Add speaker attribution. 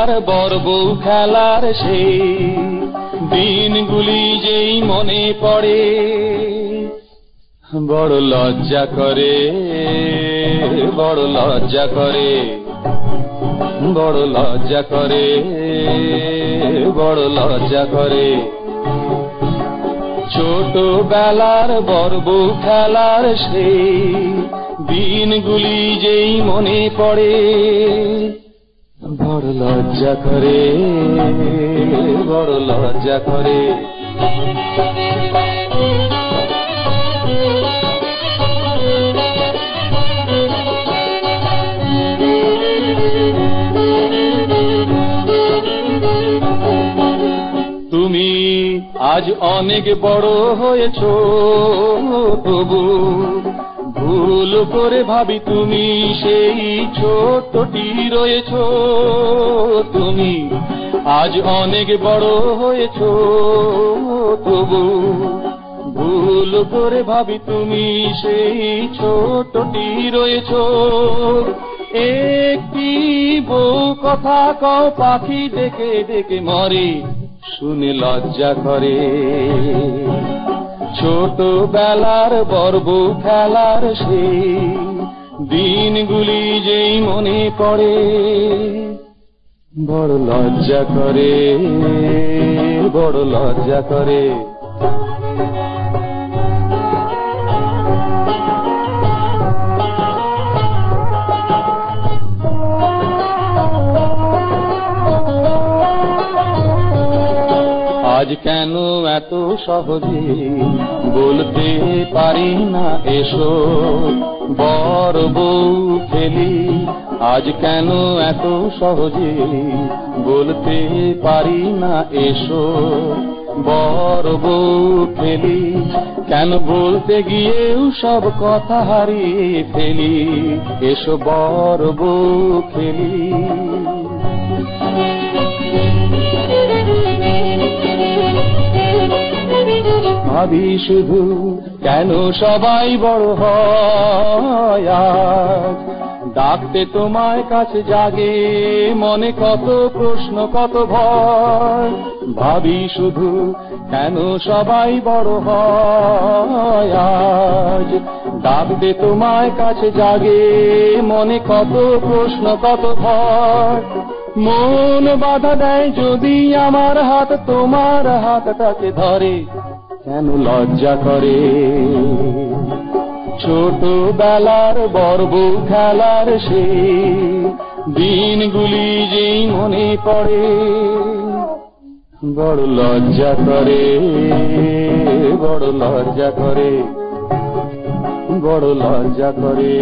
Speaker 1: ছোটবেলার বড় বউ খেলার সেই দিনগুলি যেই মনে পড়ে বড় লজ্জা করে, বড় লজ্জা করে, বড় লজ্জা করে, বড় লজ্জা করে। ছোটবেলার বড় বউ খেলার সেই দিনগুলি যেই মনে পড়ে বড় লজ্জা করে, বড় লজ্জা করে। তুমি আজ অনেক বড় হয়েছ, তবু ভুল করে ভাবি তুমি সেই ছোটটি রয়েছ। তুমি আজ অনেক বড় হয়েছ, তবু ভুল করে ভাবি তুমি সেই ছোটটি রয়েছ। একটি বউ কথা কও পাখি ডেকে ডেকে মরে শুনে লজ্জা করে। ছোটবেলার বড় বউ খেলার সেই দিনগুলি যেই মনে পড়ে বড় লজ্জা করে, বড় লজ্জা করে। আজ কেন এত সহজে বলতে পারি না এসো বড় বউ খেলি। আজ কেন এত সহজে বলতে পারি না এসো বড় বউ খেলি। কেন বলতে গিয়েও সব কথা হারিয়ে ফেলি, এসো বড় বউ খেলি। ভাবি শুধু কেন সবাই বড় হয়, ডাকতে তোমায় কাছে জাগে মনে কত প্রশ্ন কত ভয়। ভাবি শুধু কেন সবাই বড় হয়, ডাকতে তোমায় কাছে জাগে মনে কত প্রশ্ন কত ভয়। মন বাধা দেয় যদি আমার হাত তোমার হাতটাকে ধরে কেন লজ্জা করে। ছোটবেলার বড় বউ খেলার সেই দিনগুলি যেই মনে পড়ে বড় লজ্জা করে, বড় লজ্জা করে, বড় লজ্জা করে।